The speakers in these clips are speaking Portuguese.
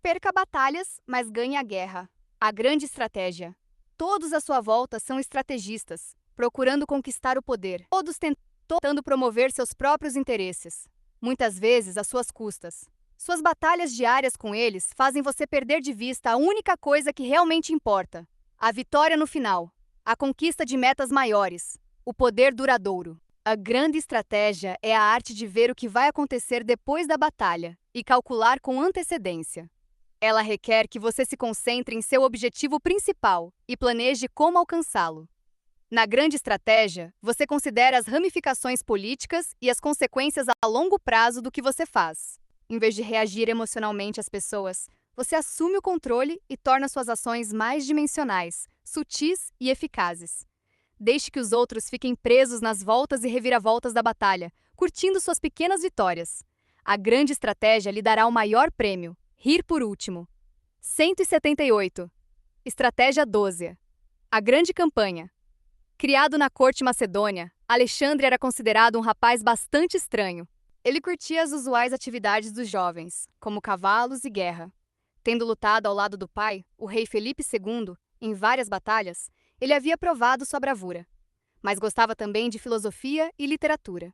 Perca batalhas, mas ganhe a guerra. A grande estratégia. Todos à sua volta são estrategistas, procurando conquistar o poder. Todos tentando promover seus próprios interesses, muitas vezes às suas custas. Suas batalhas diárias com eles fazem você perder de vista a única coisa que realmente importa: a vitória no final, a conquista de metas maiores, o poder duradouro. A grande estratégia é a arte de ver o que vai acontecer depois da batalha e calcular com antecedência. Ela requer que você se concentre em seu objetivo principal e planeje como alcançá-lo. Na grande estratégia, você considera as ramificações políticas e as consequências a longo prazo do que você faz. Em vez de reagir emocionalmente às pessoas, você assume o controle e torna suas ações mais dimensionais, sutis e eficazes. Deixe que os outros fiquem presos nas voltas e reviravoltas da batalha, curtindo suas pequenas vitórias. A grande estratégia lhe dará o maior prêmio: rir por último. 178. Estratégia 12. A grande campanha. Criado na corte macedônia, Alexandre era considerado um rapaz bastante estranho. Ele curtia as usuais atividades dos jovens, como cavalos e guerra. Tendo lutado ao lado do pai, o rei Felipe II, em várias batalhas, ele havia provado sua bravura. Mas gostava também de filosofia e literatura.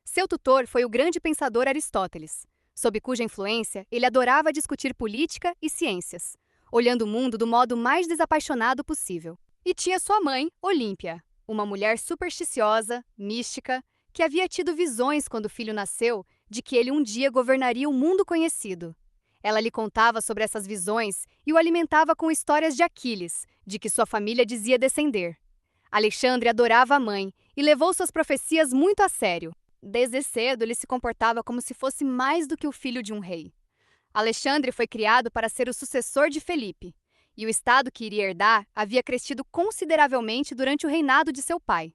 Seu tutor foi o grande pensador Aristóteles, sob cuja influência ele adorava discutir política e ciências, olhando o mundo do modo mais desapaixonado possível. E tinha sua mãe, Olímpia, uma mulher supersticiosa, mística, que havia tido visões quando o filho nasceu de que ele um dia governaria o mundo conhecido. Ela lhe contava sobre essas visões e o alimentava com histórias de Aquiles, de que sua família dizia descender. Alexandre adorava a mãe e levou suas profecias muito a sério. Desde cedo, ele se comportava como se fosse mais do que o filho de um rei. Alexandre foi criado para ser o sucessor de Felipe, e o estado que iria herdar havia crescido consideravelmente durante o reinado de seu pai.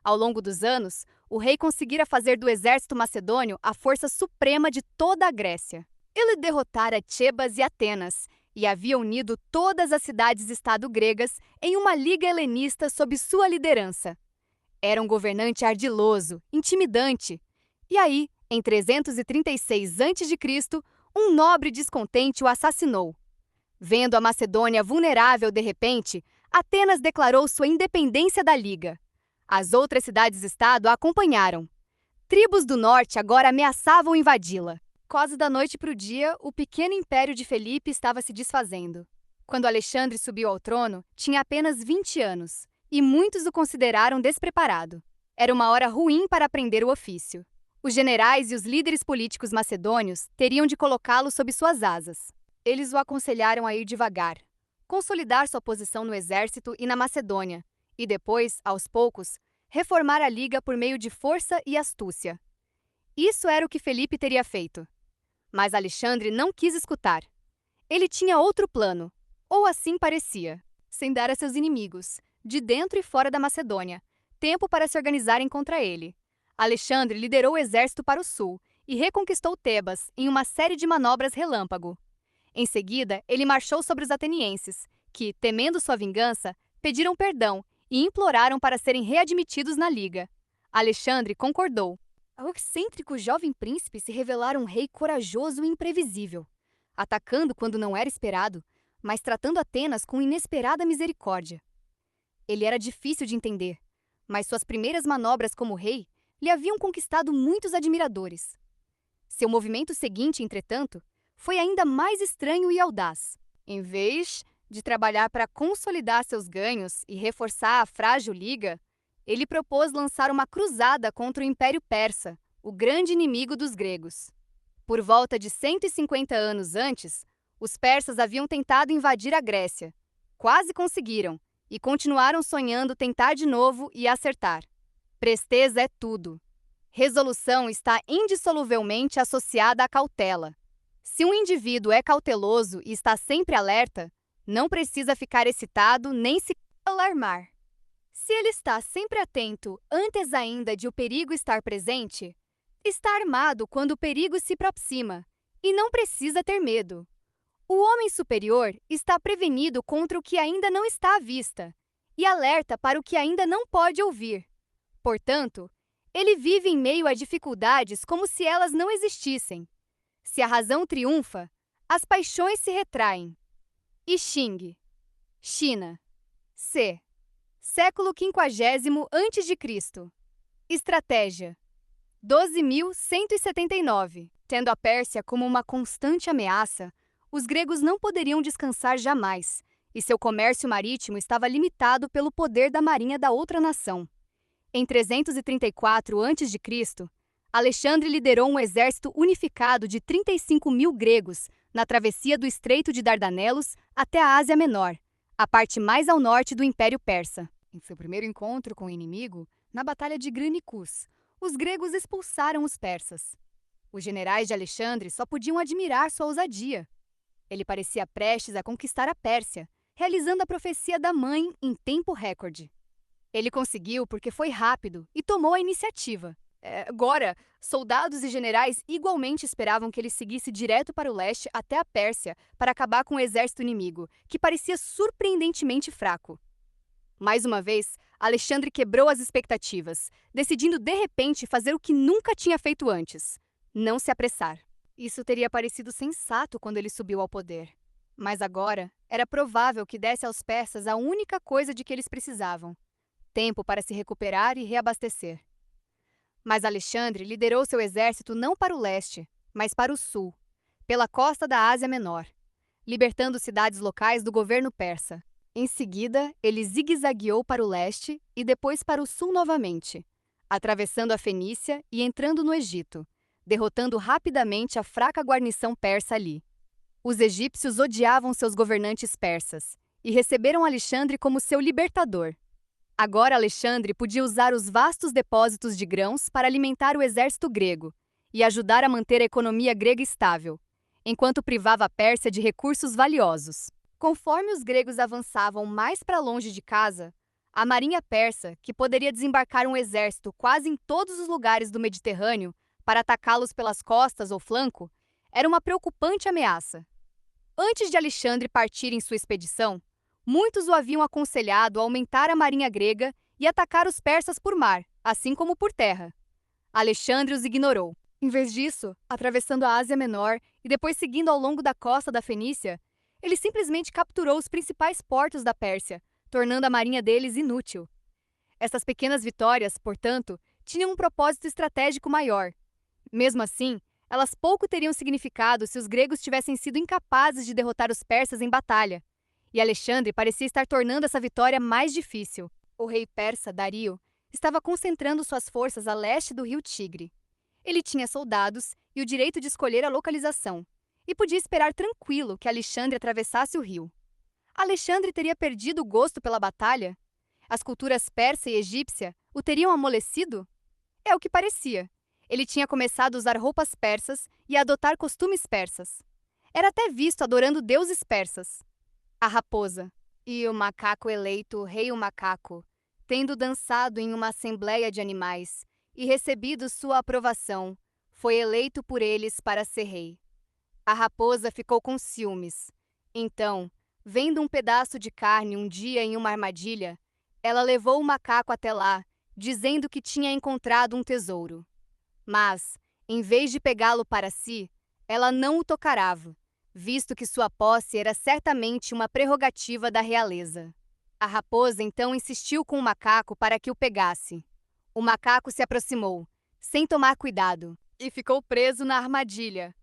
Ao longo dos anos, o rei conseguira fazer do exército macedônio a força suprema de toda a Grécia. Ele derrotara Tebas e Atenas, e havia unido todas as cidades-estado gregas em uma liga helenista sob sua liderança. Era um governante ardiloso, intimidante. E aí, em 336 a.C., um nobre descontente o assassinou. Vendo a Macedônia vulnerável de repente, Atenas declarou sua independência da liga. As outras cidades-estado a acompanharam. Tribos do norte agora ameaçavam invadi-la. Quase da noite para o dia, o pequeno império de Felipe estava se desfazendo. Quando Alexandre subiu ao trono, tinha apenas 20 anos. E muitos o consideraram despreparado. Era uma hora ruim para aprender o ofício. Os generais e os líderes políticos macedônios teriam de colocá-lo sob suas asas. Eles o aconselharam a ir devagar, consolidar sua posição no exército e na Macedônia, e depois, aos poucos, reformar a liga por meio de força e astúcia. Isso era o que Felipe teria feito. Mas Alexandre não quis escutar. Ele tinha outro plano, ou assim parecia, sem dar a seus inimigos, de dentro e fora da Macedônia, tempo para se organizarem contra ele. Alexandre liderou o exército para o sul e reconquistou Tebas em uma série de manobras relâmpago. Em seguida, ele marchou sobre os atenienses, que, temendo sua vingança, pediram perdão e imploraram para serem readmitidos na liga. Alexandre concordou. O excêntrico jovem príncipe se revelara um rei corajoso e imprevisível, atacando quando não era esperado, mas tratando Atenas com inesperada misericórdia. Ele era difícil de entender, mas suas primeiras manobras como rei lhe haviam conquistado muitos admiradores. Seu movimento seguinte, entretanto, foi ainda mais estranho e audaz. Em vez de trabalhar para consolidar seus ganhos e reforçar a frágil liga, ele propôs lançar uma cruzada contra o Império Persa, o grande inimigo dos gregos. Por volta de 150 anos antes, os persas haviam tentado invadir a Grécia. Quase conseguiram, e continuaram sonhando tentar de novo e acertar. Presteza é tudo. Resolução está indissoluvelmente associada à cautela. Se um indivíduo é cauteloso e está sempre alerta, não precisa ficar excitado nem se alarmar. Se ele está sempre atento antes ainda de o perigo estar presente, está armado quando o perigo se aproxima e não precisa ter medo. O homem superior está prevenido contra o que ainda não está à vista e alerta para o que ainda não pode ouvir. Portanto, ele vive em meio a dificuldades como se elas não existissem. Se a razão triunfa, As paixões se retraem. I Ching, China. C. Século 50 a.C. Estratégia. 12.179. Tendo a Pérsia como uma constante ameaça, os gregos não poderiam descansar jamais, e seu comércio marítimo estava limitado pelo poder da marinha da outra nação. Em 334 a.C., Alexandre liderou um exército unificado de 35.000 gregos na travessia do Estreito de Dardanelos até a Ásia Menor, a parte mais ao norte do Império Persa. Em seu primeiro encontro com o inimigo, na Batalha de Granicus, os gregos expulsaram os persas. Os generais de Alexandre só podiam admirar sua ousadia. Ele parecia prestes a conquistar a Pérsia, realizando a profecia da mãe em tempo recorde. Ele conseguiu porque foi rápido e tomou a iniciativa. Agora, soldados e generais igualmente esperavam que ele seguisse direto para o leste até a Pérsia para acabar com o exército inimigo, que parecia surpreendentemente fraco. Mais uma vez, Alexandre quebrou as expectativas, decidindo de repente fazer o que nunca tinha feito antes: não se apressar. Isso teria parecido sensato quando ele subiu ao poder. Mas agora, era provável que desse aos persas a única coisa de que eles precisavam: tempo para se recuperar e reabastecer. Mas Alexandre liderou seu exército não para o leste, mas para o sul, pela costa da Ásia Menor, libertando cidades locais do governo persa. Em seguida, ele zigue-zagueou para o leste e depois para o sul novamente, atravessando a Fenícia e entrando no Egito, derrotando rapidamente a fraca guarnição persa ali. Os egípcios odiavam seus governantes persas e receberam Alexandre como seu libertador. Agora Alexandre podia usar os vastos depósitos de grãos para alimentar o exército grego e ajudar a manter a economia grega estável, enquanto privava a Pérsia de recursos valiosos. Conforme os gregos avançavam mais para longe de casa, a marinha persa, que poderia desembarcar um exército quase em todos os lugares do Mediterrâneo para atacá-los pelas costas ou flanco, era uma preocupante ameaça. Antes de Alexandre partir em sua expedição, muitos o haviam aconselhado a aumentar a marinha grega e atacar os persas por mar, assim como por terra. Alexandre os ignorou. Em vez disso, atravessando a Ásia Menor e depois seguindo ao longo da costa da Fenícia, ele simplesmente capturou os principais portos da Pérsia, tornando a marinha deles inútil. Essas pequenas vitórias, portanto, tinham um propósito estratégico maior. Mesmo assim, elas pouco teriam significado se os gregos tivessem sido incapazes de derrotar os persas em batalha. E Alexandre parecia estar tornando essa vitória mais difícil. O rei persa, Dario, estava concentrando suas forças a leste do rio Tigre. Ele tinha soldados e o direito de escolher a localização, e podia esperar tranquilo que Alexandre atravessasse o rio. Alexandre teria perdido o gosto pela batalha? As culturas persa e egípcia o teriam amolecido? É o que parecia. Ele tinha começado a usar roupas persas e a adotar costumes persas. Era até visto adorando deuses persas. A raposa e o macaco eleito rei o macaco, tendo dançado em uma assembleia de animais e recebido sua aprovação, foi eleito por eles para ser rei. A raposa ficou com ciúmes. Então, vendo um pedaço de carne um dia em uma armadilha, ela levou o macaco até lá, dizendo que tinha encontrado um tesouro. Mas, em vez de pegá-lo para si, ela não o tocarava, visto que sua posse era certamente uma prerrogativa da realeza. A raposa então insistiu com o macaco para que o pegasse. O macaco se aproximou, sem tomar cuidado, e ficou preso na armadilha.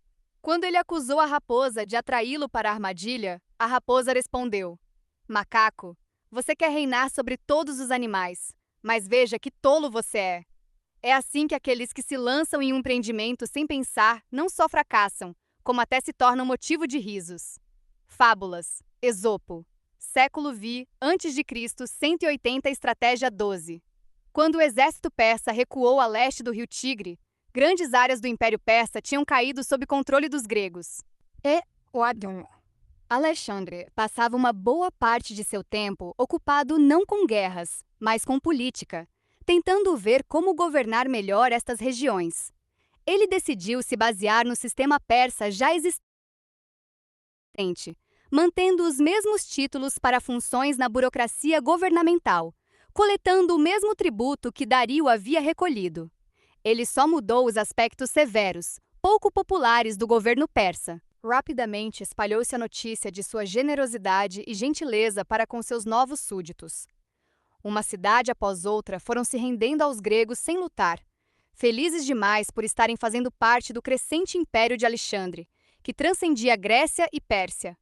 Quando ele acusou a raposa de atraí-lo para a armadilha, a raposa respondeu: "Macaco, você quer reinar sobre todos os animais, mas veja que tolo você é. É assim que aqueles que se lançam em um empreendimento sem pensar não só fracassam, como até se tornam motivo de risos." Fábulas. Esopo. Século V, a.C., 180, Estratégia 12. Quando o exército persa recuou a leste do rio Tigre, grandes áreas do Império Persa tinham caído sob controle dos gregos. Alexandre passava uma boa parte de seu tempo ocupado não com guerras, mas com política, tentando ver como governar melhor estas regiões. Ele decidiu se basear no sistema persa já existente, mantendo os mesmos títulos para funções na burocracia governamental, coletando o mesmo tributo que Dario havia recolhido. Ele só mudou os aspectos severos, pouco populares do governo persa. Rapidamente espalhou-se a notícia de sua generosidade e gentileza para com seus novos súditos. Uma cidade após outra foram se rendendo aos gregos sem lutar, felizes demais por estarem fazendo parte do crescente império de Alexandre, que transcendia Grécia e Pérsia.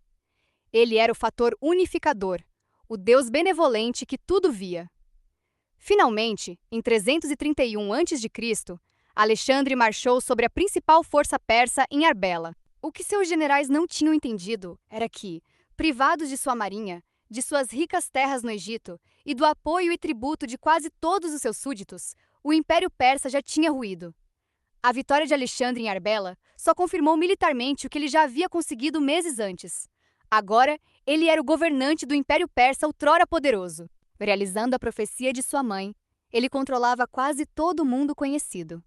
Ele era o fator unificador, o Deus benevolente que tudo via. Finalmente, em 331 a.C., Alexandre marchou sobre a principal força persa em Arbela. O que seus generais não tinham entendido era que, privados de sua marinha, de suas ricas terras no Egito e do apoio e tributo de quase todos os seus súditos, o Império Persa já tinha ruído. A vitória de Alexandre em Arbela só confirmou militarmente o que ele já havia conseguido meses antes. Agora, ele era o governante do Império Persa outrora poderoso. Realizando a profecia de sua mãe, ele controlava quase todo o mundo conhecido.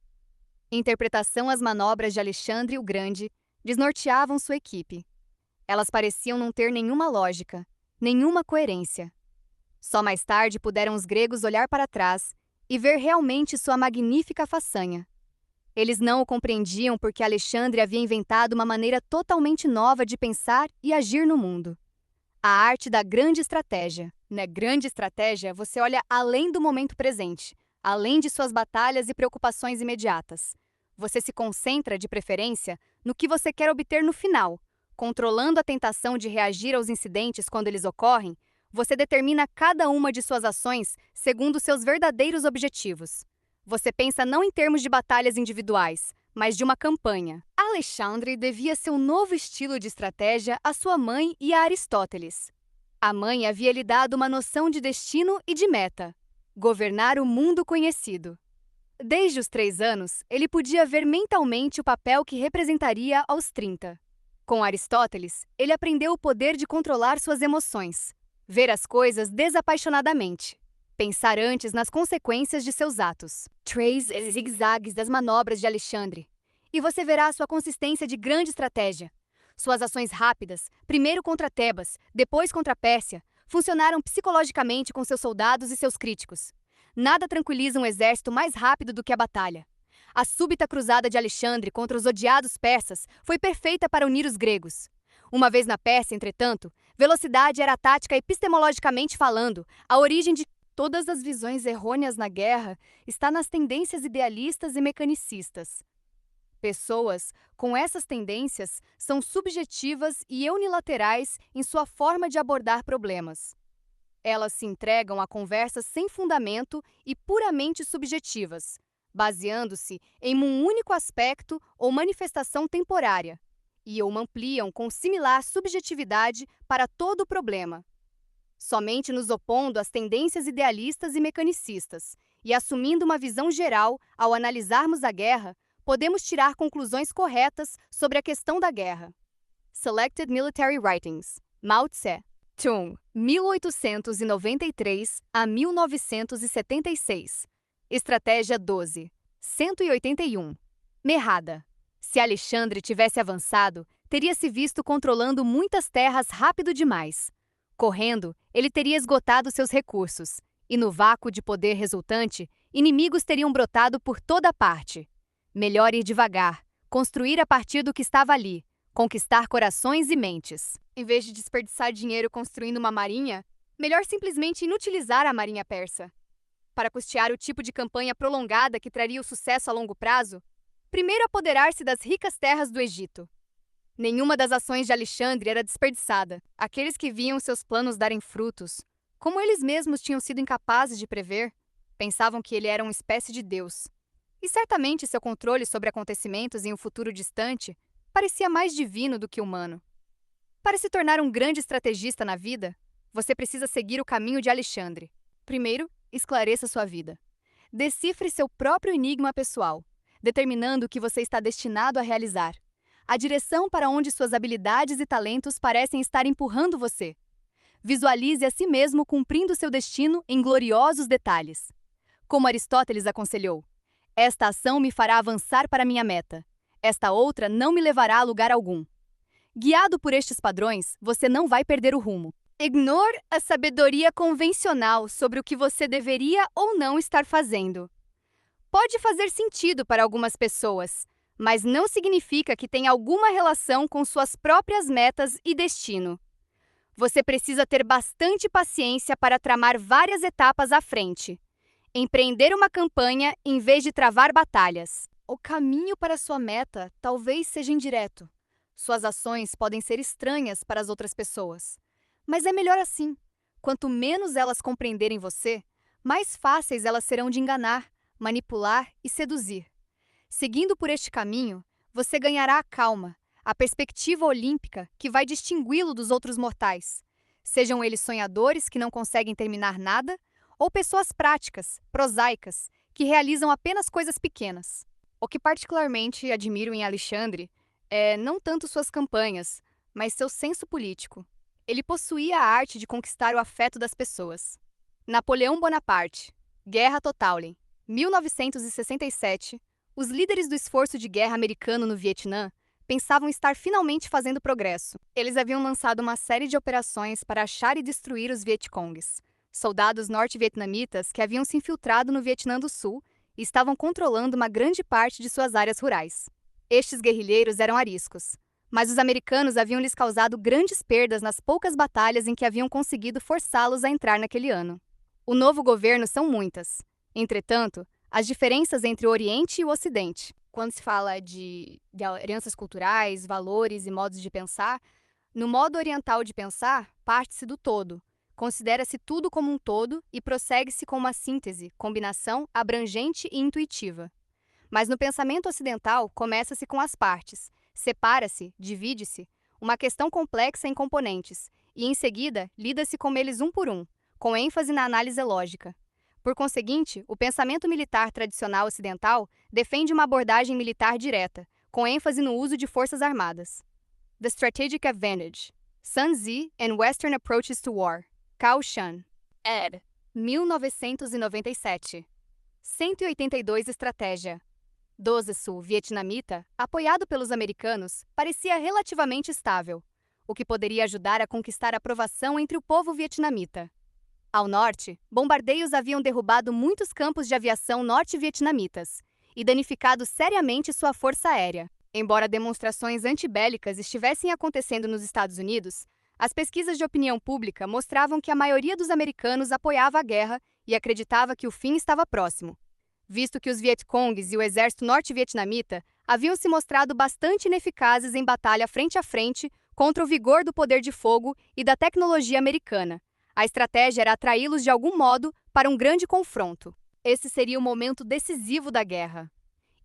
Interpretação às manobras de Alexandre o Grande desnorteavam sua equipe. Elas pareciam não ter nenhuma lógica, nenhuma coerência. Só mais tarde puderam os gregos olhar para trás e ver realmente sua magnífica façanha. Eles não o compreendiam porque Alexandre havia inventado uma maneira totalmente nova de pensar e agir no mundo. A arte da grande estratégia. Na grande estratégia, você olha além do momento presente, além de suas batalhas e preocupações imediatas. Você se concentra, de preferência, no que você quer obter no final. Controlando a tentação de reagir aos incidentes quando eles ocorrem, você determina cada uma de suas ações segundo seus verdadeiros objetivos. Você pensa não em termos de batalhas individuais, mas de uma campanha. Alexandre devia seu novo estilo de estratégia à sua mãe e a Aristóteles. A mãe havia lhe dado uma noção de destino e de meta: governar o mundo conhecido. Desde os 3 anos, ele podia ver mentalmente o papel que representaria aos 30. Com Aristóteles, ele aprendeu o poder de controlar suas emoções, ver as coisas desapaixonadamente, pensar antes nas consequências de seus atos. Trace os zigue-zagues das manobras de Alexandre, e você verá sua consistência de grande estratégia. Suas ações rápidas, primeiro contra Tebas, depois contra a Pérsia, funcionaram psicologicamente com seus soldados e seus críticos. Nada tranquiliza um exército mais rápido do que a batalha. A súbita cruzada de Alexandre contra os odiados persas foi perfeita para unir os gregos. Uma vez na Pérsia, entretanto, velocidade era a tática epistemologicamente falando, a origem de todas as visões errôneas na guerra está nas tendências idealistas e mecanicistas. Pessoas com essas tendências são subjetivas e unilaterais em sua forma de abordar problemas. Elas se entregam a conversas sem fundamento e puramente subjetivas, baseando-se em um único aspecto ou manifestação temporária, e ou ampliam com similar subjetividade para todo o problema. Somente nos opondo às tendências idealistas e mecanicistas, e assumindo uma visão geral ao analisarmos a guerra, podemos tirar conclusões corretas sobre a questão da guerra. Selected Military Writings, Mao Tse, Tung, 1893 a 1976. Estratégia 12. 181. Merrada. Se Alexandre tivesse avançado, teria se visto controlando muitas terras rápido demais. Correndo, ele teria esgotado seus recursos, e no vácuo de poder resultante, inimigos teriam brotado por toda parte. Melhor ir devagar, construir a partir do que estava ali, conquistar corações e mentes. Em vez de desperdiçar dinheiro construindo uma marinha, melhor simplesmente inutilizar a marinha persa. Para custear o tipo de campanha prolongada que traria o sucesso a longo prazo, primeiro apoderar-se das ricas terras do Egito. Nenhuma das ações de Alexandre era desperdiçada. Aqueles que viam seus planos darem frutos, como eles mesmos tinham sido incapazes de prever, pensavam que ele era uma espécie de deus. E certamente seu controle sobre acontecimentos em um futuro distante parecia mais divino do que humano. Para se tornar um grande estrategista na vida, você precisa seguir o caminho de Alexandre. Primeiro, esclareça sua vida. Decifre seu próprio enigma pessoal, determinando o que você está destinado a realizar. A direção para onde suas habilidades e talentos parecem estar empurrando você. Visualize a si mesmo cumprindo seu destino em gloriosos detalhes. Como Aristóteles aconselhou, esta ação me fará avançar para minha meta. Esta outra não me levará a lugar algum. Guiado por estes padrões, você não vai perder o rumo. Ignore a sabedoria convencional sobre o que você deveria ou não estar fazendo. Pode fazer sentido para algumas pessoas, mas não significa que tenha alguma relação com suas próprias metas e destino. Você precisa ter bastante paciência para tramar várias etapas à frente. Empreender uma campanha em vez de travar batalhas. O caminho para sua meta talvez seja indireto. Suas ações podem ser estranhas para as outras pessoas. Mas é melhor assim. Quanto menos elas compreenderem você, mais fáceis elas serão de enganar, manipular e seduzir. Seguindo por este caminho, você ganhará a calma, a perspectiva olímpica que vai distingui-lo dos outros mortais. Sejam eles sonhadores que não conseguem terminar nada, ou pessoas práticas, prosaicas, que realizam apenas coisas pequenas. O que particularmente admiro em Alexandre é não tanto suas campanhas, mas seu senso político. Ele possuía a arte de conquistar o afeto das pessoas. Napoleão Bonaparte, Guerra Total, 1967, os líderes do esforço de guerra americano no Vietnã pensavam estar finalmente fazendo progresso. Eles haviam lançado uma série de operações para achar e destruir os Vietcongues, soldados norte-vietnamitas que haviam se infiltrado no Vietnã do Sul e estavam controlando uma grande parte de suas áreas rurais. Estes guerrilheiros eram ariscos, mas os americanos haviam lhes causado grandes perdas nas poucas batalhas em que haviam conseguido forçá-los a entrar naquele ano. O novo governo são muitas. Entretanto, as diferenças entre o Oriente e o Ocidente, quando se fala de alianças culturais, valores e modos de pensar, no modo oriental de pensar, parte-se do todo. Considera-se tudo como um todo e prossegue-se com uma síntese, combinação, abrangente e intuitiva. Mas no pensamento ocidental, começa-se com as partes, separa-se, divide-se, uma questão complexa em componentes, e em seguida lida-se com eles um por um, com ênfase na análise lógica. Por conseguinte, o pensamento militar tradicional ocidental defende uma abordagem militar direta, com ênfase no uso de forças armadas. The Strategic Advantage, Sun Tzu and Western Approaches to War, Cao Shan, ed. 1997. 182 Estratégia. 12 Sul-Vietnamita, apoiado pelos americanos, parecia relativamente estável, o que poderia ajudar a conquistar aprovação entre o povo vietnamita. Ao norte, bombardeios haviam derrubado muitos campos de aviação norte-vietnamitas e danificado seriamente sua força aérea. Embora demonstrações antibélicas estivessem acontecendo nos Estados Unidos, as pesquisas de opinião pública mostravam que a maioria dos americanos apoiava a guerra e acreditava que o fim estava próximo, visto que os Vietcongues e o exército norte-vietnamita haviam se mostrado bastante ineficazes em batalha frente a frente contra o vigor do poder de fogo e da tecnologia americana. A estratégia era atraí-los de algum modo para um grande confronto. Esse seria o momento decisivo da guerra.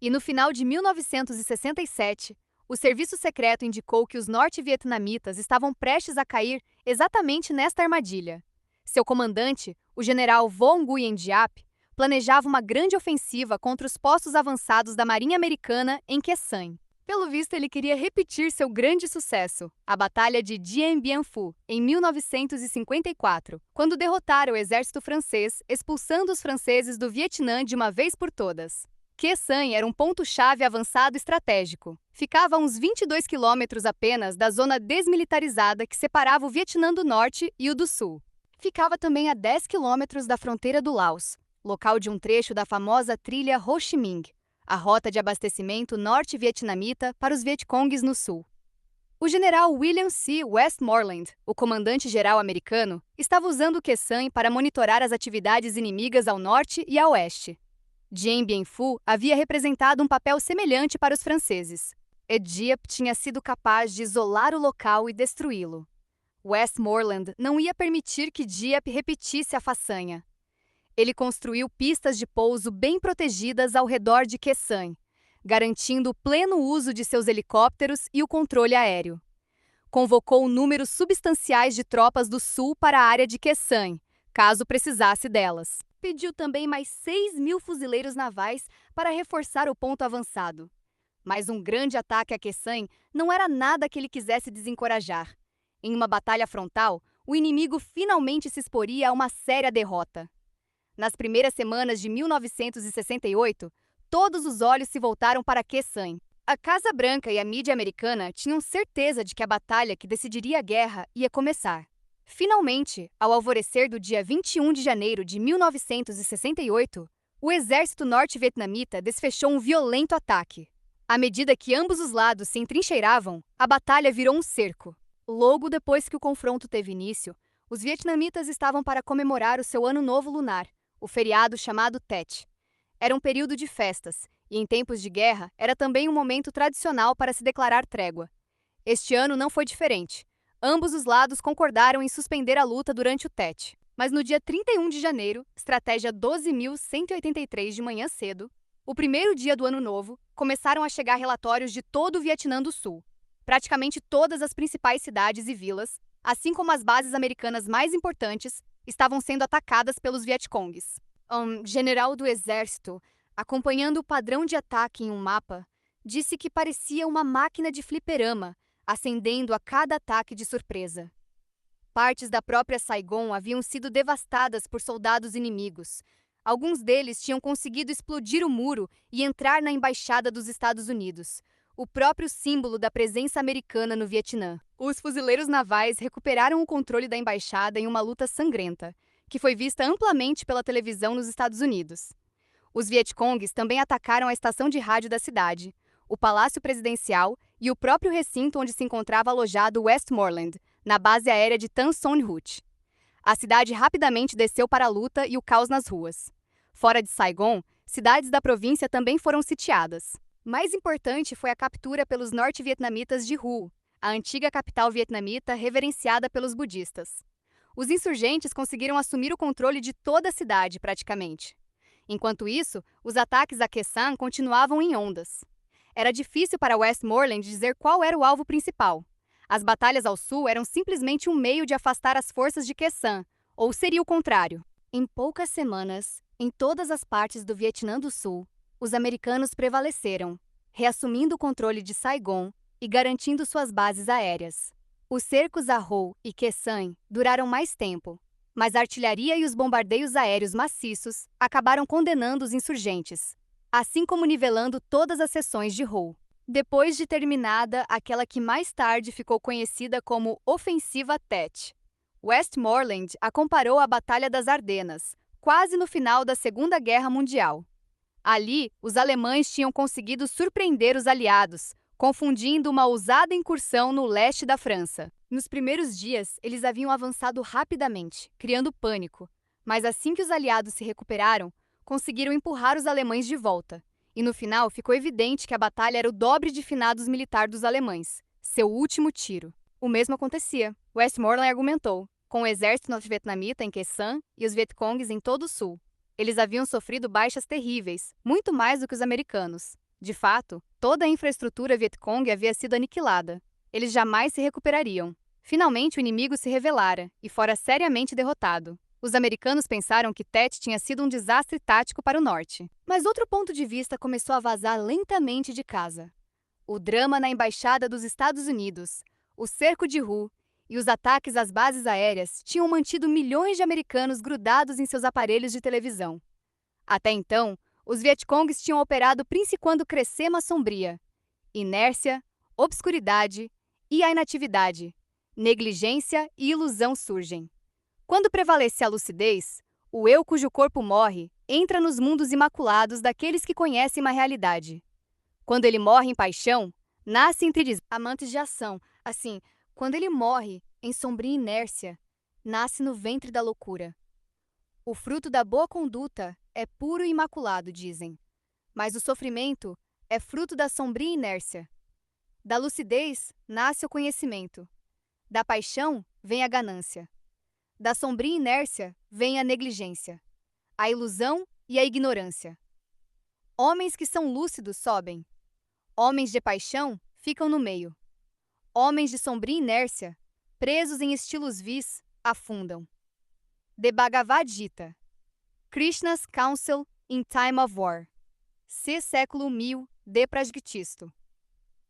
E no final de 1967, o serviço secreto indicou que os norte-vietnamitas estavam prestes a cair exatamente nesta armadilha. Seu comandante, o general Vo Nguyen Diap, planejava uma grande ofensiva contra os postos avançados da Marinha Americana em Quê Sang. Pelo visto, ele queria repetir seu grande sucesso, a Batalha de Dien Bien Phu, em 1954, quando derrotaram o exército francês, expulsando os franceses do Vietnã de uma vez por todas. Quê Sang era um ponto-chave avançado estratégico. Ficava a uns 22 quilômetros apenas da zona desmilitarizada que separava o Vietnã do Norte e o do Sul. Ficava também a 10 quilômetros da fronteira do Laos, local de um trecho da famosa trilha Ho Chi Minh, a rota de abastecimento norte-vietnamita para os Vietcongues no sul. O general William C. Westmoreland, o comandante-geral americano, estava usando o Quê Sang para monitorar as atividades inimigas ao norte e a oeste. Dien Bien Phu havia representado um papel semelhante para os franceses. E Diap tinha sido capaz de isolar o local e destruí-lo. Westmoreland não ia permitir que Diap repetisse a façanha. Ele construiu pistas de pouso bem protegidas ao redor de Quê Sang, garantindo o pleno uso de seus helicópteros e o controle aéreo. Convocou números substanciais de tropas do sul para a área de Quê Sang, caso precisasse delas. Pediu também mais 6.000 fuzileiros navais para reforçar o ponto avançado. Mas um grande ataque a Quê Sang não era nada que ele quisesse desencorajar. Em uma batalha frontal, o inimigo finalmente se exporia a uma séria derrota. Nas primeiras semanas de 1968, todos os olhos se voltaram para Quê Sang. A Casa Branca e a mídia americana tinham certeza de que a batalha que decidiria a guerra ia começar. Finalmente, ao alvorecer do dia 21 de janeiro de 1968, o exército norte-vietnamita desfechou um violento ataque. À medida que ambos os lados se entrincheiravam, a batalha virou um cerco. Logo depois que o confronto teve início, os vietnamitas estavam para comemorar o seu Ano Novo Lunar, o feriado chamado Tet. Era um período de festas, e em tempos de guerra era também um momento tradicional para se declarar trégua. Este ano não foi diferente. Ambos os lados concordaram em suspender a luta durante o Tet. Mas no dia 31 de janeiro, estratégia 12.183 de manhã cedo, o primeiro dia do Ano Novo, começaram a chegar relatórios de todo o Vietnã do Sul. Praticamente todas as principais cidades e vilas, assim como as bases americanas mais importantes, estavam sendo atacadas pelos Vietcongues. General do exército, acompanhando o padrão de ataque em um mapa, disse que parecia uma máquina de fliperama, acendendo a cada ataque de surpresa. Partes da própria Saigon haviam sido devastadas por soldados inimigos. Alguns deles tinham conseguido explodir o muro e entrar na embaixada dos Estados Unidos, o próprio símbolo da presença americana no Vietnã. Os fuzileiros navais recuperaram o controle da embaixada em uma luta sangrenta, que foi vista amplamente pela televisão nos Estados Unidos. Os Vietcongues também atacaram a estação de rádio da cidade, o Palácio Presidencial e o próprio recinto onde se encontrava alojado Westmoreland, na base aérea de Tan Son Nhut. A cidade rapidamente desceu para a luta e o caos nas ruas. Fora de Saigon, cidades da província também foram sitiadas. Mais importante foi a captura pelos norte-vietnamitas de Hue, a antiga capital vietnamita reverenciada pelos budistas. Os insurgentes conseguiram assumir o controle de toda a cidade, praticamente. Enquanto isso, os ataques a Khe Sanh continuavam em ondas. Era difícil para Westmoreland dizer qual era o alvo principal. As batalhas ao sul eram simplesmente um meio de afastar as forças de Khe Sanh, ou seria o contrário. Em poucas semanas, em todas as partes do Vietnã do Sul, os americanos prevaleceram, reassumindo o controle de Saigon e garantindo suas bases aéreas. Os cercos a Ho e Khe Sanh duraram mais tempo, mas a artilharia e os bombardeios aéreos maciços acabaram condenando os insurgentes, assim como nivelando todas as seções de Ho. Depois de terminada aquela que mais tarde ficou conhecida como Ofensiva Tet, Westmoreland a comparou à Batalha das Ardenas, quase no final da Segunda Guerra Mundial. Ali, os alemães tinham conseguido surpreender os aliados, confundindo uma ousada incursão no leste da França. Nos primeiros dias, eles haviam avançado rapidamente, criando pânico, mas assim que os aliados se recuperaram, conseguiram empurrar os alemães de volta. E no final ficou evidente que a batalha era o dobre de finados militar dos alemães, seu último tiro. O mesmo acontecia, Westmoreland argumentou, com o exército norte-vietnamita em Khe Sanh e os Vietcongues em todo o sul. Eles haviam sofrido baixas terríveis, muito mais do que os americanos. De fato, toda a infraestrutura Vietcong havia sido aniquilada. Eles jamais se recuperariam. Finalmente o inimigo se revelara e fora seriamente derrotado. Os americanos pensaram que Tet tinha sido um desastre tático para o norte. Mas outro ponto de vista começou a vazar lentamente de casa. O drama na embaixada dos Estados Unidos, o cerco de Hue e os ataques às bases aéreas tinham mantido milhões de americanos grudados em seus aparelhos de televisão. Até então, os Vietcongues tinham operado principiando crescema sombria, inércia, obscuridade e a inatividade, negligência e ilusão surgem. Quando prevalece a lucidez, o eu cujo corpo morre entra nos mundos imaculados daqueles que conhecem uma realidade. Quando ele morre em paixão, nasce entre amantes de ação. Assim, quando ele morre em sombria inércia, nasce no ventre da loucura. O fruto da boa conduta é puro e imaculado, dizem. Mas o sofrimento é fruto da sombria inércia. Da lucidez nasce o conhecimento. Da paixão vem a ganância. Da sombria inércia vem a negligência, a ilusão e a ignorância. Homens que são lúcidos sobem. Homens de paixão ficam no meio. Homens de sombria inércia, presos em estilos vis, afundam. The Bhagavad Gita. Krishna's Counsel in Time of War. C. século 1000 D. Prajgtisto.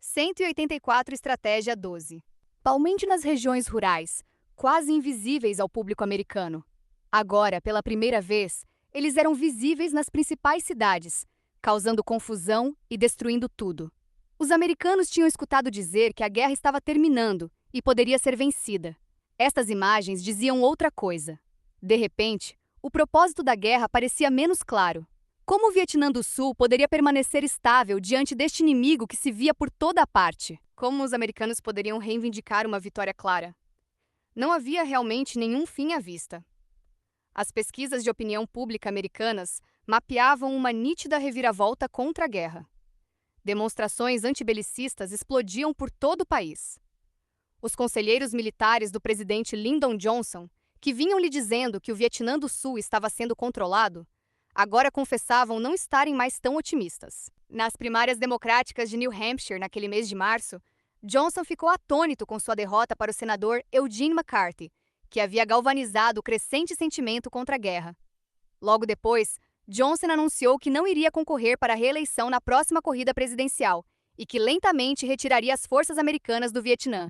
184 Estratégia 12. Palmente nas regiões rurais, quase invisíveis ao público americano. Agora, pela primeira vez, eles eram visíveis nas principais cidades, causando confusão e destruindo tudo. Os americanos tinham escutado dizer que a guerra estava terminando e poderia ser vencida. Estas imagens diziam outra coisa. De repente, o propósito da guerra parecia menos claro. Como o Vietnã do Sul poderia permanecer estável diante deste inimigo que se via por toda a parte? Como os americanos poderiam reivindicar uma vitória clara? Não havia realmente nenhum fim à vista. As pesquisas de opinião pública americanas mapeavam uma nítida reviravolta contra a guerra. Demonstrações antibelicistas explodiam por todo o país. Os conselheiros militares do presidente Lyndon Johnson, que vinham lhe dizendo que o Vietnã do Sul estava sendo controlado, agora confessavam não estarem mais tão otimistas. Nas primárias democráticas de New Hampshire, naquele mês de março, Johnson ficou atônito com sua derrota para o senador Eugene McCarthy, que havia galvanizado o crescente sentimento contra a guerra. Logo depois, Johnson anunciou que não iria concorrer para a reeleição na próxima corrida presidencial e que lentamente retiraria as forças americanas do Vietnã.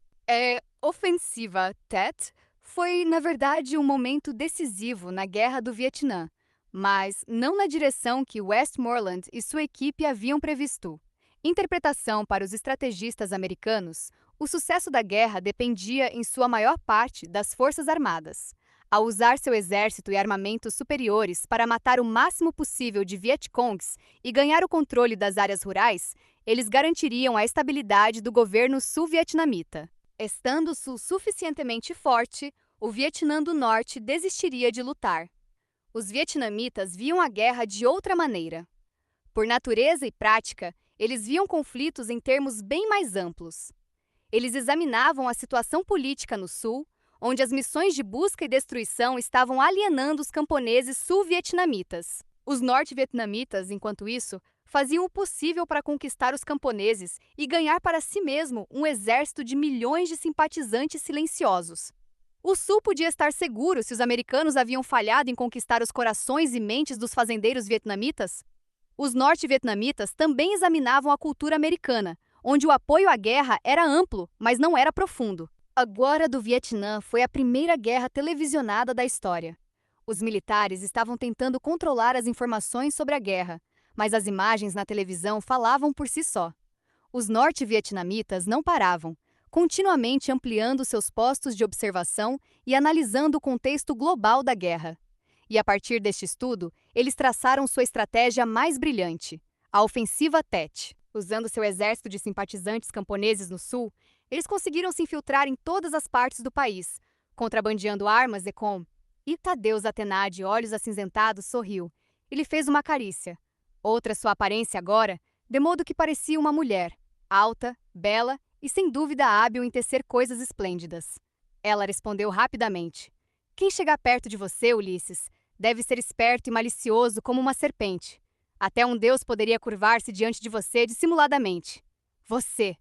Ofensiva Tet foi, na verdade, um momento decisivo na Guerra do Vietnã, mas não na direção que Westmoreland e sua equipe haviam previsto. Interpretação para os estrategistas americanos, o sucesso da guerra dependia, em sua maior parte, das Forças Armadas. Ao usar seu exército e armamentos superiores para matar o máximo possível de Vietcongs e ganhar o controle das áreas rurais, eles garantiriam a estabilidade do governo sul-vietnamita. Estando o Sul suficientemente forte, o Vietnã do Norte desistiria de lutar. Os vietnamitas viam a guerra de outra maneira. Por natureza e prática, eles viam conflitos em termos bem mais amplos. Eles examinavam a situação política no Sul, onde as missões de busca e destruição estavam alienando os camponeses sul-vietnamitas. Os norte-vietnamitas, enquanto isso, faziam o possível para conquistar os camponeses e ganhar para si mesmo um exército de milhões de simpatizantes silenciosos. O Sul podia estar seguro se os americanos haviam falhado em conquistar os corações e mentes dos fazendeiros vietnamitas? Os norte-vietnamitas também examinavam a cultura americana, onde o apoio à guerra era amplo, mas não era profundo. A Guerra do Vietnã foi a primeira guerra televisionada da história. Os militares estavam tentando controlar as informações sobre a guerra, mas as imagens na televisão falavam por si só. Os norte-vietnamitas não paravam, continuamente ampliando seus postos de observação e analisando o contexto global da guerra. E a partir deste estudo, eles traçaram sua estratégia mais brilhante, a Ofensiva Tet. Usando seu exército de simpatizantes camponeses no sul, eles conseguiram se infiltrar em todas as partes do país, contrabandeando armas e com... E Tadeu Zatená, de olhos acinzentados, sorriu. Ele fez uma carícia. Outra sua aparência agora, de modo que parecia uma mulher, alta, bela e sem dúvida hábil em tecer coisas esplêndidas. Ela respondeu rapidamente. Quem chegar perto de você, Ulisses, deve ser esperto e malicioso como uma serpente. Até um deus poderia curvar-se diante de você dissimuladamente. Você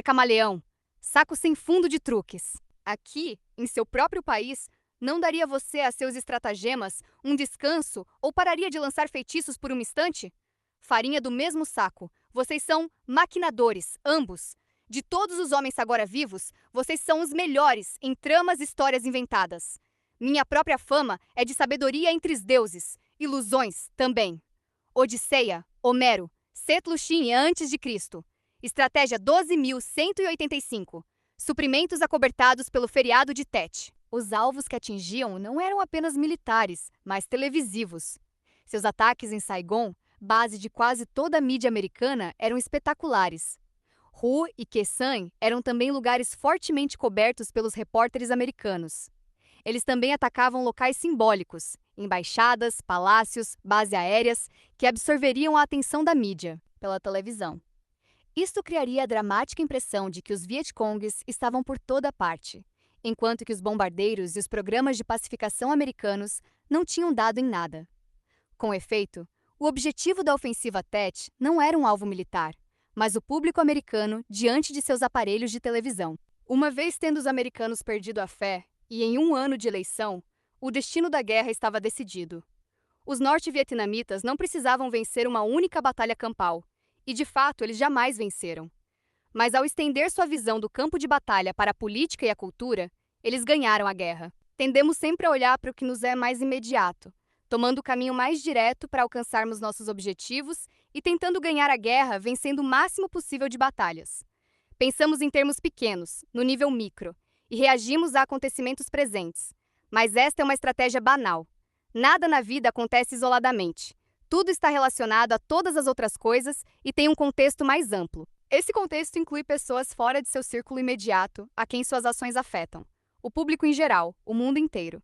camaleão, saco sem fundo de truques. Aqui, em seu próprio país, não daria você a seus estratagemas um descanso ou pararia de lançar feitiços por um instante? Farinha do mesmo saco, vocês são maquinadores, ambos. De todos os homens agora vivos, vocês são os melhores em tramas e histórias inventadas. Minha própria fama é de sabedoria entre os deuses, ilusões também. Odisseia, Homero, Setluchin antes de Cristo. Estratégia 12.185. Suprimentos acobertados pelo feriado de Tet. Os alvos que atingiam não eram apenas militares, mas televisivos. Seus ataques em Saigon, base de quase toda a mídia americana, eram espetaculares. Hue e Khe Sanh eram também lugares fortemente cobertos pelos repórteres americanos. Eles também atacavam locais simbólicos, embaixadas, palácios, bases aéreas, que absorveriam a atenção da mídia, pela televisão. Isto criaria a dramática impressão de que os Vietcongs estavam por toda parte, enquanto que os bombardeiros e os programas de pacificação americanos não tinham dado em nada. Com efeito, o objetivo da ofensiva Tet não era um alvo militar, mas o público americano diante de seus aparelhos de televisão. Uma vez tendo os americanos perdido a fé, e em um ano de eleição, o destino da guerra estava decidido. Os norte-vietnamitas não precisavam vencer uma única batalha campal, e de fato eles jamais venceram. Mas ao estender sua visão do campo de batalha para a política e a cultura, eles ganharam a guerra. Tendemos sempre a olhar para o que nos é mais imediato, tomando o caminho mais direto para alcançarmos nossos objetivos e tentando ganhar a guerra vencendo o máximo possível de batalhas. Pensamos em termos pequenos, no nível micro, e reagimos a acontecimentos presentes. Mas esta é uma estratégia banal. Nada na vida acontece isoladamente. Tudo está relacionado a todas as outras coisas e tem um contexto mais amplo. Esse contexto inclui pessoas fora de seu círculo imediato, a quem suas ações afetam, o público em geral, o mundo inteiro.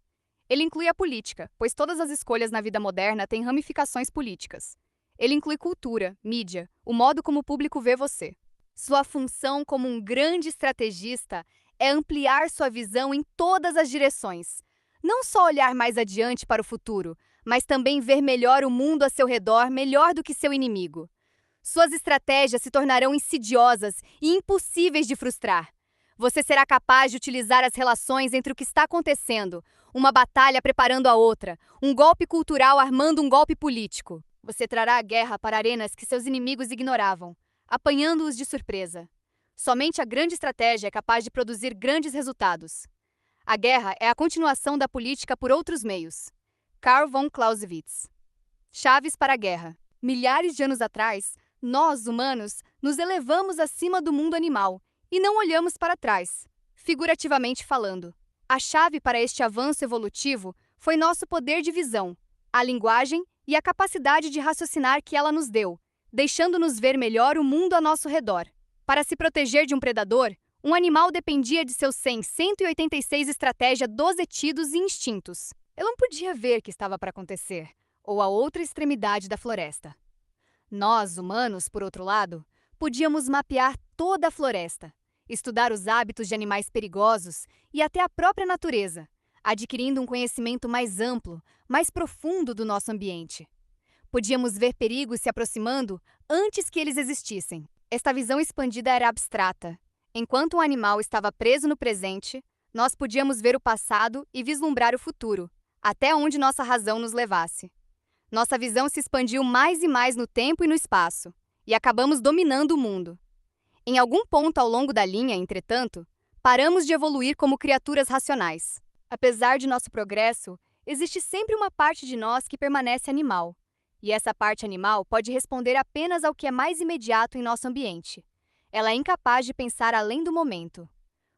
Ele inclui a política, pois todas as escolhas na vida moderna têm ramificações políticas. Ele inclui cultura, mídia, o modo como o público vê você. Sua função como um grande estrategista é ampliar sua visão em todas as direções. Não só olhar mais adiante para o futuro, mas também ver melhor o mundo a seu redor, melhor do que seu inimigo. Suas estratégias se tornarão insidiosas e impossíveis de frustrar. Você será capaz de utilizar as relações entre o que está acontecendo, uma batalha preparando a outra, um golpe cultural armando um golpe político. Você trará a guerra para arenas que seus inimigos ignoravam, apanhando-os de surpresa. Somente a grande estratégia é capaz de produzir grandes resultados. A guerra é a continuação da política por outros meios. Carl von Clausewitz. Chaves para a guerra. Milhares de anos atrás, nós, humanos, nos elevamos acima do mundo animal e não olhamos para trás, figurativamente falando. A chave para este avanço evolutivo foi nosso poder de visão, a linguagem e a capacidade de raciocinar que ela nos deu, deixando-nos ver melhor o mundo a nosso redor. Para se proteger de um predador, um animal dependia de seus 186 estratégias dosetidos e instintos. Ele não podia ver que estava para acontecer, ou a outra extremidade da floresta. Nós, humanos, por outro lado, podíamos mapear toda a floresta, estudar os hábitos de animais perigosos e até a própria natureza, adquirindo um conhecimento mais amplo, mais profundo do nosso ambiente. Podíamos ver perigos se aproximando antes que eles existissem. Esta visão expandida era abstrata. Enquanto um animal estava preso no presente, nós podíamos ver o passado e vislumbrar o futuro, até onde nossa razão nos levasse. Nossa visão se expandiu mais e mais no tempo e no espaço, e acabamos dominando o mundo. Em algum ponto ao longo da linha, entretanto, paramos de evoluir como criaturas racionais. Apesar de nosso progresso, existe sempre uma parte de nós que permanece animal, e essa parte animal pode responder apenas ao que é mais imediato em nosso ambiente. Ela é incapaz de pensar além do momento.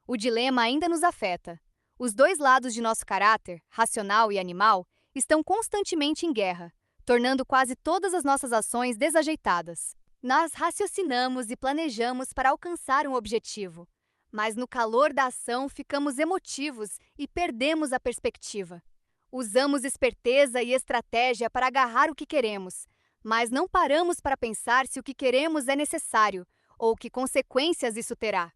O dilema ainda nos afeta. Os dois lados de nosso caráter, racional e animal, estão constantemente em guerra, tornando quase todas as nossas ações desajeitadas. Nós raciocinamos e planejamos para alcançar um objetivo, mas no calor da ação ficamos emotivos e perdemos a perspectiva. Usamos esperteza e estratégia para agarrar o que queremos, mas não paramos para pensar se o que queremos é necessário ou que consequências isso terá.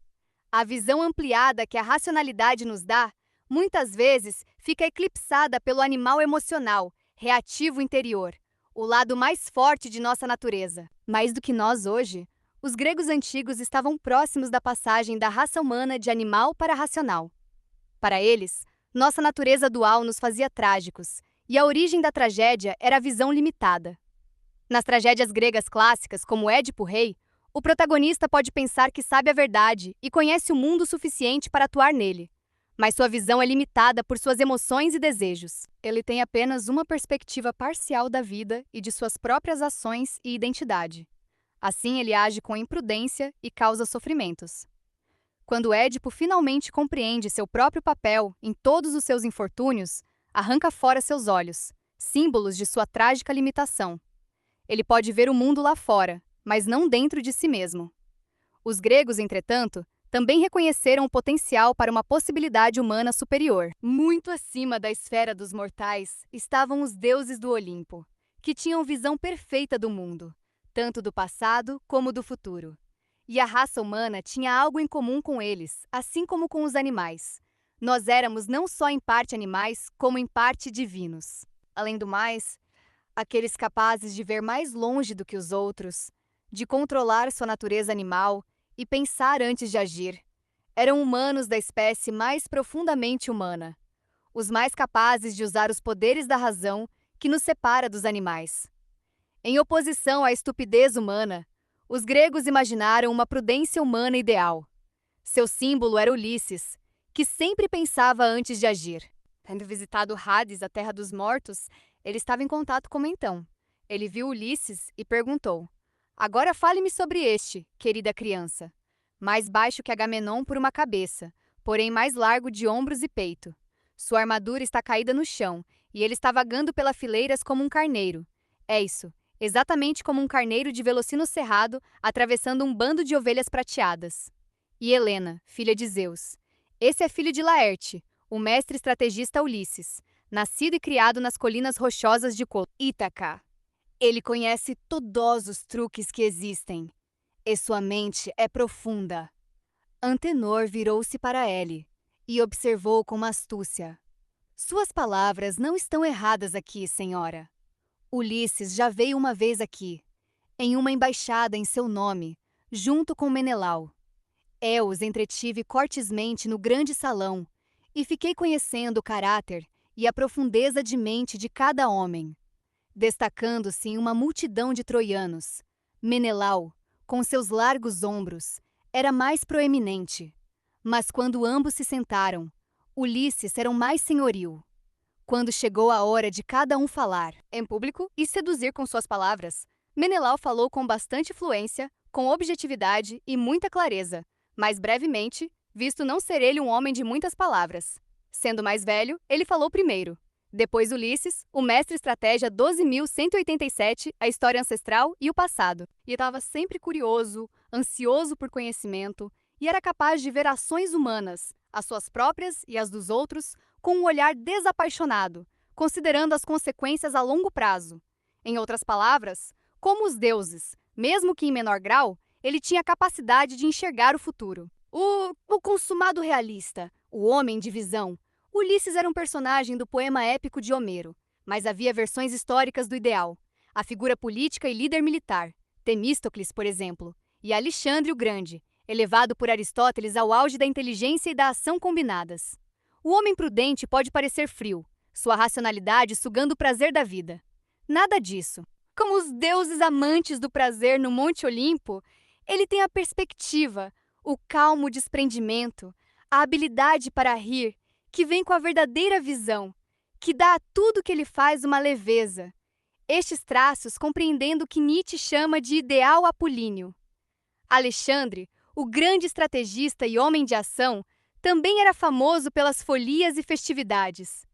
A visão ampliada que a racionalidade nos dá, muitas vezes, fica eclipsada pelo animal emocional, reativo interior, o lado mais forte de nossa natureza. Mais do que nós hoje, os gregos antigos estavam próximos da passagem da raça humana de animal para racional. Para eles, nossa natureza dual nos fazia trágicos, e a origem da tragédia era a visão limitada. Nas tragédias gregas clássicas, como Édipo Rei, o protagonista pode pensar que sabe a verdade e conhece o mundo o suficiente para atuar nele, mas sua visão é limitada por suas emoções e desejos. Ele tem apenas uma perspectiva parcial da vida e de suas próprias ações e identidade. Assim, ele age com imprudência e causa sofrimentos. Quando Édipo finalmente compreende seu próprio papel em todos os seus infortúnios, arranca fora seus olhos, símbolos de sua trágica limitação. Ele pode ver o mundo lá fora, mas não dentro de si mesmo. Os gregos, entretanto, também reconheceram o potencial para uma possibilidade humana superior. Muito acima da esfera dos mortais estavam os deuses do Olimpo, que tinham visão perfeita do mundo, tanto do passado como do futuro. E a raça humana tinha algo em comum com eles, assim como com os animais. Nós éramos não só em parte animais, como em parte divinos. Além do mais, aqueles capazes de ver mais longe do que os outros, de controlar sua natureza animal e pensar antes de agir, eram humanos da espécie mais profundamente humana, os mais capazes de usar os poderes da razão que nos separa dos animais. Em oposição à estupidez humana, os gregos imaginaram uma prudência humana ideal. Seu símbolo era Ulisses, que sempre pensava antes de agir. Tendo visitado Hades, a terra dos mortos, ele estava em contato com Mentão. Ele viu Ulisses e perguntou: "Agora fale-me sobre este, querida criança. Mais baixo que Agamenon por uma cabeça, porém mais largo de ombros e peito. Sua armadura está caída no chão, e ele está vagando pelas fileiras como um carneiro. É isso, exatamente como um carneiro de velocino cerrado atravessando um bando de ovelhas prateadas. E Helena, filha de Zeus. Esse é filho de Laerte, o mestre estrategista Ulisses, nascido e criado nas colinas rochosas de Ítaca. Ele conhece todos os truques que existem, e sua mente é profunda. Antenor virou-se para Ellie e observou com astúcia. Suas palavras não estão erradas aqui, senhora. Ulisses já veio uma vez aqui, em uma embaixada em seu nome, junto com Menelau. Eu os entretive cortesmente no grande salão e fiquei conhecendo o caráter e a profundeza de mente de cada homem. Destacando-se em uma multidão de troianos, Menelau, com seus largos ombros, era mais proeminente. Mas quando ambos se sentaram, Ulisses era o mais senhoril. Quando chegou a hora de cada um falar em público e seduzir com suas palavras, Menelau falou com bastante fluência, com objetividade e muita clareza, mas brevemente, visto não ser ele um homem de muitas palavras. Sendo mais velho, ele falou primeiro. Depois Ulisses, o mestre estratégia 12.187, a história ancestral e o passado. E estava sempre curioso, ansioso por conhecimento, e era capaz de ver ações humanas, as suas próprias e as dos outros, com um olhar desapaixonado, considerando as consequências a longo prazo. Em outras palavras, como os deuses, mesmo que em menor grau, ele tinha a capacidade de enxergar o futuro. O consumado realista, o homem de visão. Ulisses era um personagem do poema épico de Homero, mas havia versões históricas do ideal. A figura política e líder militar, Temístocles, por exemplo, e Alexandre o Grande, elevado por Aristóteles ao auge da inteligência e da ação combinadas. O homem prudente pode parecer frio, sua racionalidade sugando o prazer da vida. Nada disso. Como os deuses amantes do prazer no Monte Olimpo, ele tem a perspectiva, o calmo desprendimento, a habilidade para rir, que vem com a verdadeira visão, que dá a tudo que ele faz uma leveza. Estes traços compreendendo o que Nietzsche chama de ideal apolíneo. Alexandre, o grande estrategista e homem de ação, também era famoso pelas folias e festividades.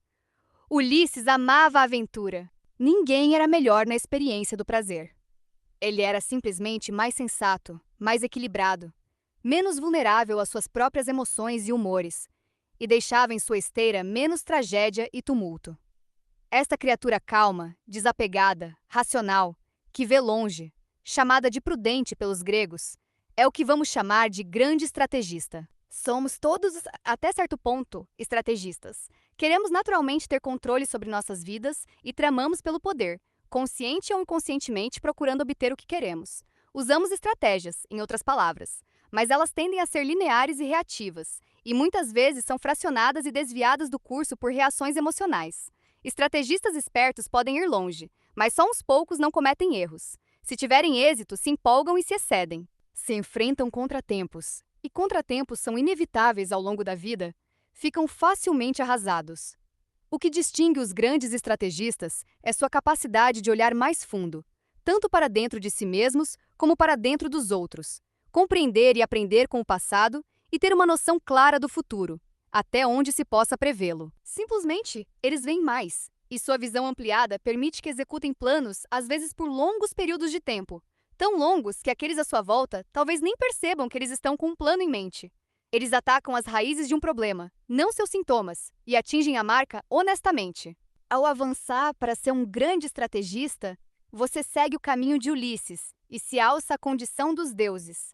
Ulisses amava a aventura. Ninguém era melhor na experiência do prazer. Ele era simplesmente mais sensato, mais equilibrado, menos vulnerável às suas próprias emoções e humores, e deixava em sua esteira menos tragédia e tumulto. Esta criatura calma, desapegada, racional, que vê longe, chamada de prudente pelos gregos, é o que vamos chamar de grande estrategista. Somos todos, até certo ponto, estrategistas. Queremos naturalmente ter controle sobre nossas vidas e tramamos pelo poder, consciente ou inconscientemente procurando obter o que queremos. Usamos estratégias, em outras palavras, mas elas tendem a ser lineares e reativas, e muitas vezes são fracionadas e desviadas do curso por reações emocionais. Estrategistas espertos podem ir longe, mas só uns poucos não cometem erros. Se tiverem êxito, se empolgam e se excedem. Se enfrentam contratempos, e contratempos são inevitáveis ao longo da vida, ficam facilmente arrasados. O que distingue os grandes estrategistas é sua capacidade de olhar mais fundo, tanto para dentro de si mesmos como para dentro dos outros, compreender e aprender com o passado e ter uma noção clara do futuro, até onde se possa prevê-lo. Simplesmente, eles veem mais, e sua visão ampliada permite que executem planos, às vezes por longos períodos de tempo, tão longos que aqueles à sua volta talvez nem percebam que eles estão com um plano em mente. Eles atacam as raízes de um problema, não seus sintomas, e atingem a marca honestamente. Ao avançar para ser um grande estrategista, você segue o caminho de Ulisses e se alça à condição dos deuses.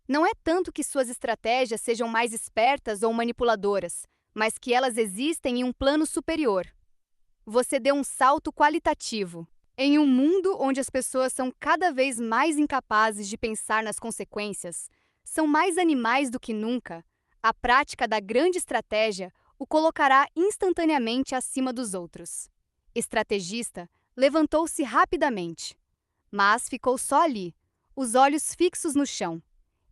Não é tanto que suas estratégias sejam mais espertas ou manipuladoras, mas que elas existem em um plano superior. Você deu um salto qualitativo. Em um mundo onde as pessoas são cada vez mais incapazes de pensar nas consequências, são mais animais do que nunca, a prática da grande estratégia o colocará instantaneamente acima dos outros. Estrategista levantou-se rapidamente, mas ficou só ali, os olhos fixos no chão.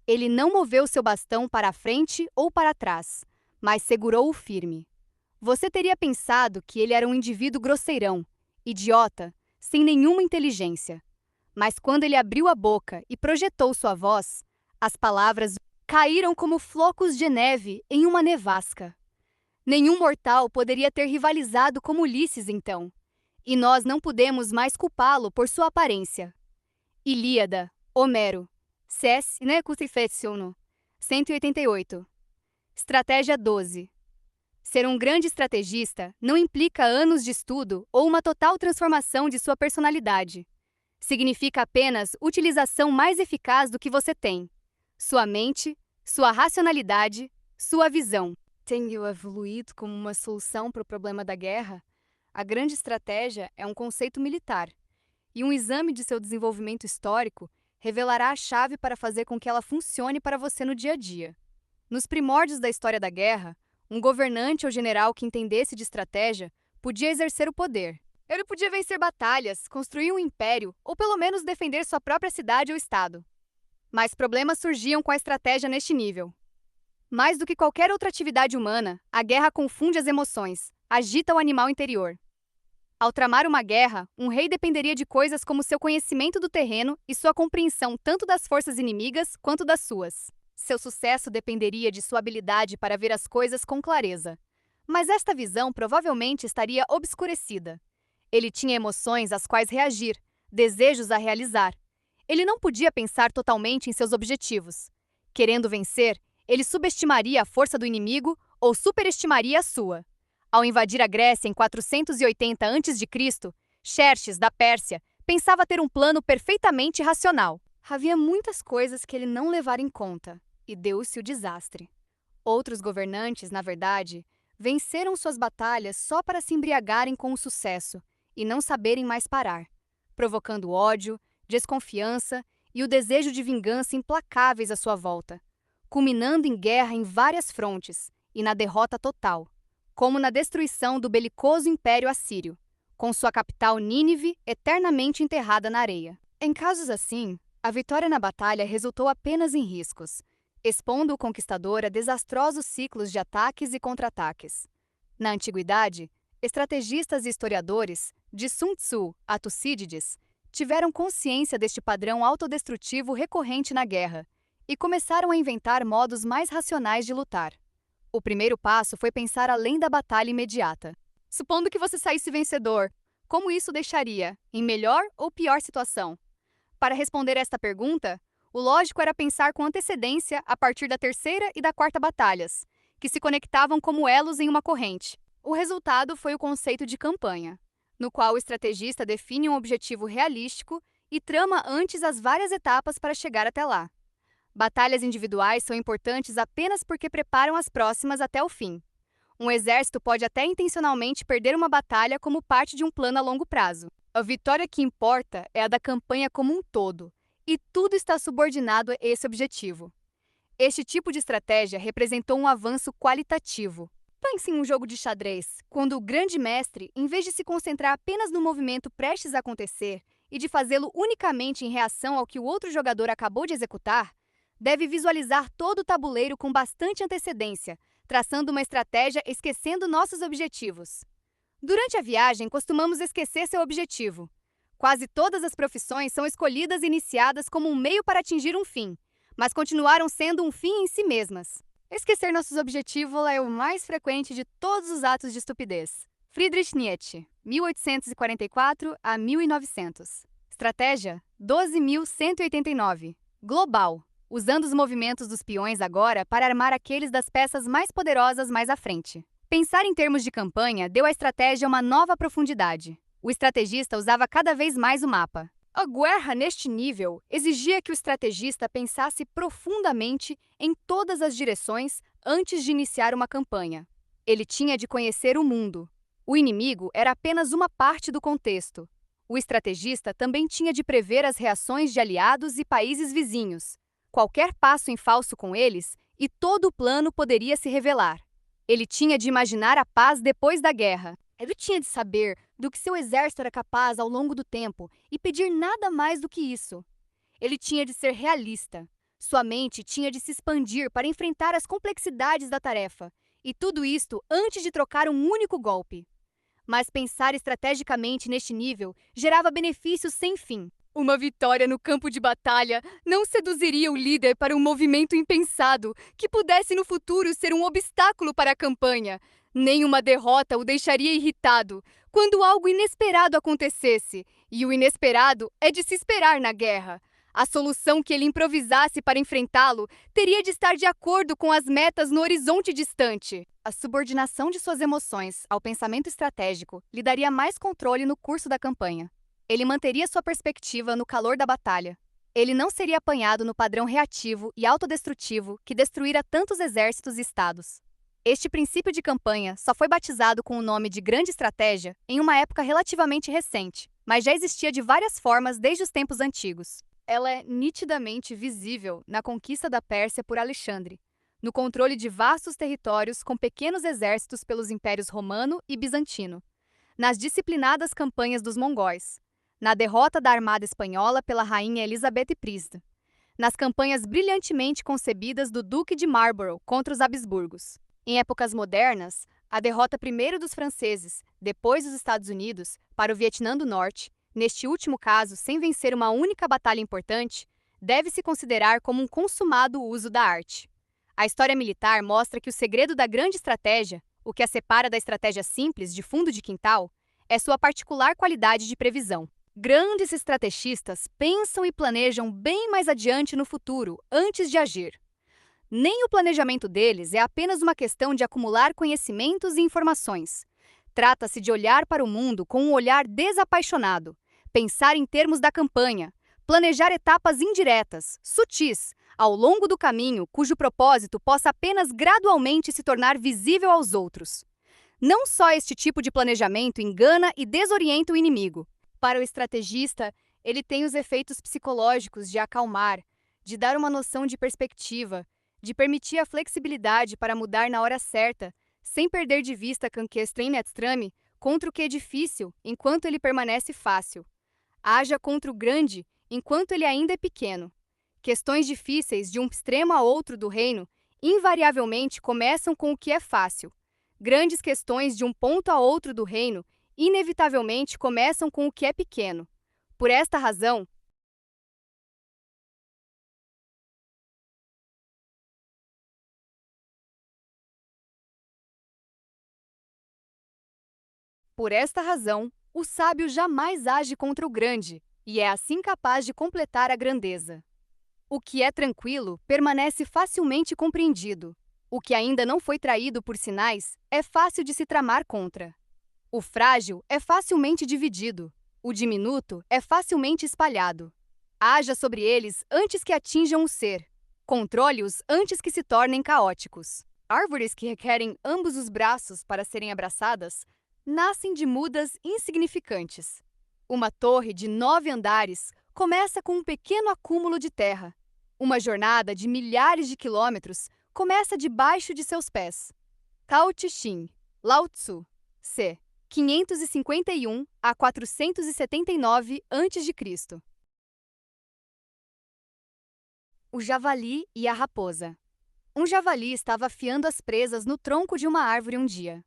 Ele não moveu seu bastão para a frente ou para trás, mas segurou-o firme. Você teria pensado que ele era um indivíduo grosseirão, idiota, sem nenhuma inteligência. Mas quando ele abriu a boca e projetou sua voz, as palavras caíram como flocos de neve em uma nevasca. Nenhum mortal poderia ter rivalizado como Ulisses então. e nós não podemos mais culpá-lo por sua aparência. Ilíada, Homero, CS Necusifetsiono, 188. Estratégia 12. Ser um grande estrategista não implica anos de estudo ou uma total transformação de sua personalidade. Significa apenas utilização mais eficaz do que você tem: sua mente, sua racionalidade, sua visão. Tenho evoluído como uma solução para o problema da guerra? A grande estratégia é um conceito militar, e um exame de seu desenvolvimento histórico revelará a chave para fazer com que ela funcione para você no dia a dia. Nos primórdios da história da guerra, um governante ou general que entendesse de estratégia podia exercer o poder. Ele podia vencer batalhas, construir um império ou pelo menos defender sua própria cidade ou estado. Mas problemas surgiam com a estratégia neste nível. Mais do que qualquer outra atividade humana, a guerra confunde as emoções, agita o animal interior. Ao tramar uma guerra, um rei dependeria de coisas como seu conhecimento do terreno e sua compreensão tanto das forças inimigas quanto das suas. Seu sucesso dependeria de sua habilidade para ver as coisas com clareza. Mas esta visão provavelmente estaria obscurecida. Ele tinha emoções às quais reagir, desejos a realizar. Ele não podia pensar totalmente em seus objetivos. Querendo vencer, ele subestimaria a força do inimigo ou superestimaria a sua. Ao invadir a Grécia em 480 a.C., Xerxes, da Pérsia, pensava ter um plano perfeitamente racional. Havia muitas coisas que ele não levara em conta, e deu-se o desastre. Outros governantes, na verdade, venceram suas batalhas só para se embriagarem com o sucesso e não saberem mais parar, provocando ódio, desconfiança e o desejo de vingança implacáveis à sua volta, culminando em guerra em várias frontes e na derrota total, como na destruição do belicoso Império Assírio, com sua capital Nínive eternamente enterrada na areia. Em casos assim, a vitória na batalha resultou apenas em riscos, expondo o conquistador a desastrosos ciclos de ataques e contra-ataques. Na antiguidade, estrategistas e historiadores, de Sun Tzu a Tucídides, tiveram consciência deste padrão autodestrutivo recorrente na guerra e começaram a inventar modos mais racionais de lutar. O primeiro passo foi pensar além da batalha imediata. Supondo que você saísse vencedor, como isso deixaria em melhor ou pior situação? Para responder esta pergunta, o lógico era pensar com antecedência a partir da terceira e da quarta batalhas, que se conectavam como elos em uma corrente. O resultado foi o conceito de campanha, no qual o estrategista define um objetivo realístico e trama antes as várias etapas para chegar até lá. Batalhas individuais são importantes apenas porque preparam as próximas até o fim. Um exército pode até intencionalmente perder uma batalha como parte de um plano a longo prazo. A vitória que importa é a da campanha como um todo, e tudo está subordinado a esse objetivo. Este tipo de estratégia representou um avanço qualitativo. Pense em um jogo de xadrez, quando o grande mestre, em vez de se concentrar apenas no movimento prestes a acontecer e de fazê-lo unicamente em reação ao que o outro jogador acabou de executar, deve visualizar todo o tabuleiro com bastante antecedência, traçando uma estratégia esquecendo nossos objetivos. Durante a viagem, costumamos esquecer seu objetivo. Quase todas as profissões são escolhidas e iniciadas como um meio para atingir um fim, mas continuaram sendo um fim em si mesmas. Esquecer nossos objetivos é o mais frequente de todos os atos de estupidez. Friedrich Nietzsche, 1844 a 1900. Estratégia 12.189. Global. Usando os movimentos dos peões agora para armar aqueles das peças mais poderosas mais à frente. Pensar em termos de campanha deu à estratégia uma nova profundidade. O estrategista usava cada vez mais o mapa. A guerra neste nível exigia que o estrategista pensasse profundamente em todas as direções antes de iniciar uma campanha. Ele tinha de conhecer o mundo. O inimigo era apenas uma parte do contexto. O estrategista também tinha de prever as reações de aliados e países vizinhos. Qualquer passo em falso com eles, e todo o plano poderia se revelar. Ele tinha de imaginar a paz depois da guerra. Ele tinha de saber do que seu exército era capaz ao longo do tempo e pedir nada mais do que isso. Ele tinha de ser realista. Sua mente tinha de se expandir para enfrentar as complexidades da tarefa, e tudo isto antes de trocar um único golpe. Mas pensar estrategicamente neste nível gerava benefícios sem fim. Uma vitória no campo de batalha não seduziria o líder para um movimento impensado que pudesse no futuro ser um obstáculo para a campanha. Nenhuma derrota o deixaria irritado quando algo inesperado acontecesse, e o inesperado é de se esperar na guerra. A solução que ele improvisasse para enfrentá-lo teria de estar de acordo com as metas no horizonte distante. A subordinação de suas emoções ao pensamento estratégico lhe daria mais controle no curso da campanha. Ele manteria sua perspectiva no calor da batalha. Ele não seria apanhado no padrão reativo e autodestrutivo que destruíra tantos exércitos e estados. Este princípio de campanha só foi batizado com o nome de Grande Estratégia em uma época relativamente recente, mas já existia de várias formas desde os tempos antigos. Ela é nitidamente visível na conquista da Pérsia por Alexandre, no controle de vastos territórios com pequenos exércitos pelos impérios romano e bizantino, nas disciplinadas campanhas dos mongóis, na derrota da armada espanhola pela rainha Elizabeth Prista, nas campanhas brilhantemente concebidas do Duque de Marlborough contra os Habsburgos. Em épocas modernas, a derrota primeiro dos franceses, depois dos Estados Unidos, para o Vietnã do Norte, neste último caso sem vencer uma única batalha importante, deve-se considerar como um consumado uso da arte. A história militar mostra que o segredo da grande estratégia, o que a separa da estratégia simples de fundo de quintal, é sua particular qualidade de previsão. Grandes estrategistas pensam e planejam bem mais adiante no futuro, antes de agir. Nem o planejamento deles é apenas uma questão de acumular conhecimentos e informações. Trata-se de olhar para o mundo com um olhar desapaixonado, pensar em termos da campanha, planejar etapas indiretas, sutis, ao longo do caminho, cujo propósito possa apenas gradualmente se tornar visível aos outros. Não só este tipo de planejamento engana e desorienta o inimigo. Para o estrategista, ele tem os efeitos psicológicos de acalmar, de dar uma noção de perspectiva, de permitir a flexibilidade para mudar na hora certa, sem perder de vista que extreme extreme contra o que é difícil, enquanto ele permanece fácil. Haja contra o grande, enquanto ele ainda é pequeno. Questões difíceis de um extremo a outro do reino invariavelmente começam com o que é fácil. Grandes questões de um ponto a outro do reino inevitavelmente começam com o que é pequeno. Por esta razão, o sábio jamais age contra o grande, e é assim capaz de completar a grandeza. O que é tranquilo permanece facilmente compreendido. O que ainda não foi traído por sinais é fácil de se tramar contra. O frágil é facilmente dividido. O diminuto é facilmente espalhado. Haja sobre eles antes que atinjam o ser. Controle-os antes que se tornem caóticos. Árvores que requerem ambos os braços para serem abraçadas nascem de mudas insignificantes. Uma torre de 9 andares começa com um pequeno acúmulo de terra. Uma jornada de milhares de quilômetros começa debaixo de seus pés. Tao Te Ching, Lao Tzu, c. 551 a 479 a.C. O javali e a raposa. Um javali estava afiando as presas no tronco de uma árvore um dia.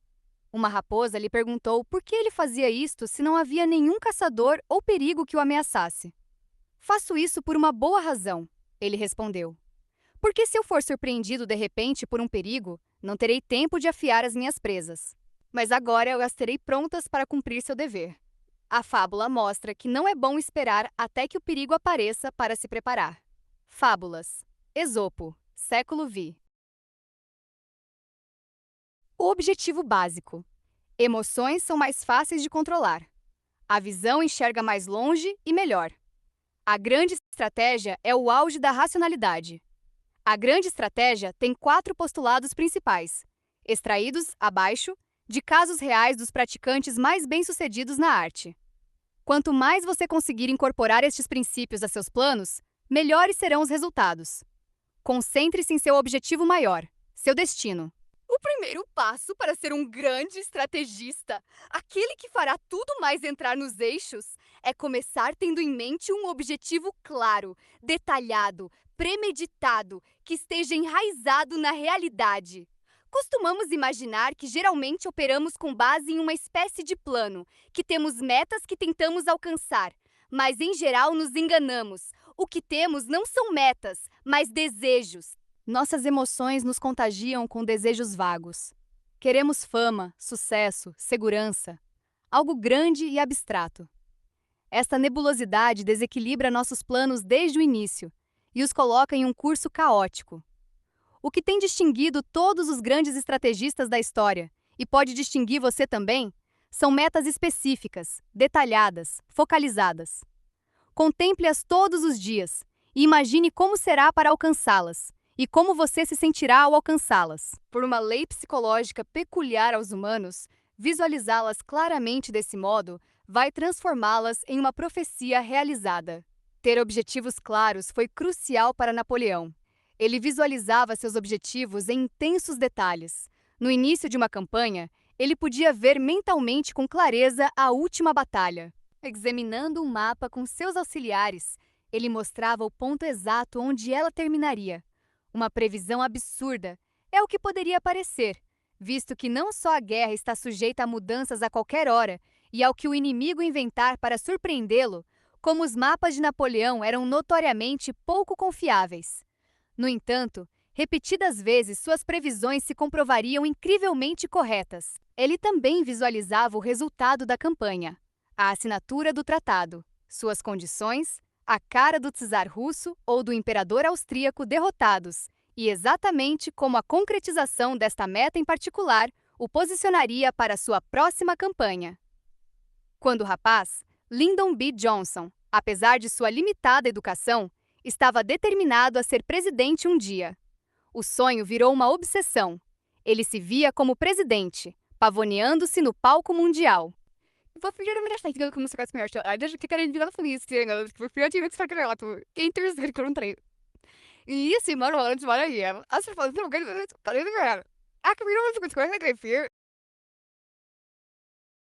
Uma raposa lhe perguntou por que ele fazia isto se não havia nenhum caçador ou perigo que o ameaçasse. Faço isso por uma boa razão, ele respondeu. Porque se eu for surpreendido de repente por um perigo, não terei tempo de afiar as minhas presas. Mas agora eu as terei prontas para cumprir seu dever. A fábula mostra que não é bom esperar até que o perigo apareça para se preparar. Fábulas. Esopo, século V. O objetivo básico. Emoções são mais fáceis de controlar. A visão enxerga mais longe e melhor. A grande estratégia é o auge da racionalidade. A grande estratégia tem 4 postulados principais, extraídos, abaixo, de casos reais dos praticantes mais bem-sucedidos na arte. Quanto mais você conseguir incorporar estes princípios a seus planos, melhores serão os resultados. Concentre-se em seu objetivo maior, seu destino. O primeiro passo para ser um grande estrategista, aquele que fará tudo mais entrar nos eixos, é começar tendo em mente um objetivo claro, detalhado, premeditado, que esteja enraizado na realidade. Costumamos imaginar que geralmente operamos com base em uma espécie de plano, que temos metas que tentamos alcançar, mas em geral nos enganamos. O que temos não são metas, mas desejos. Nossas emoções nos contagiam com desejos vagos. Queremos fama, sucesso, segurança, algo grande e abstrato. Esta nebulosidade desequilibra nossos planos desde o início e os coloca em um curso caótico. O que tem distinguido todos os grandes estrategistas da história, e pode distinguir você também, são metas específicas, detalhadas, focalizadas. Contemple-as todos os dias e imagine como será para alcançá-las e como você se sentirá ao alcançá-las. Por uma lei psicológica peculiar aos humanos, visualizá-las claramente desse modo vai transformá-las em uma profecia realizada. Ter objetivos claros foi crucial para Napoleão. Ele visualizava seus objetivos em intensos detalhes. No início de uma campanha, ele podia ver mentalmente com clareza a última batalha. Examinando um mapa com seus auxiliares, ele mostrava o ponto exato onde ela terminaria. Uma previsão absurda, é o que poderia parecer, visto que não só a guerra está sujeita a mudanças a qualquer hora e ao que o inimigo inventar para surpreendê-lo, como os mapas de Napoleão eram notoriamente pouco confiáveis. No entanto, repetidas vezes suas previsões se comprovariam incrivelmente corretas. Ele também visualizava o resultado da campanha, a assinatura do tratado, suas condições, a cara do czar russo ou do imperador austríaco derrotados, e exatamente como a concretização desta meta em particular o posicionaria para sua próxima campanha. Quando rapaz, Lyndon B. Johnson, apesar de sua limitada educação, estava determinado a ser presidente um dia. O sonho virou uma obsessão. Ele se via como presidente, pavoneando-se no palco mundial.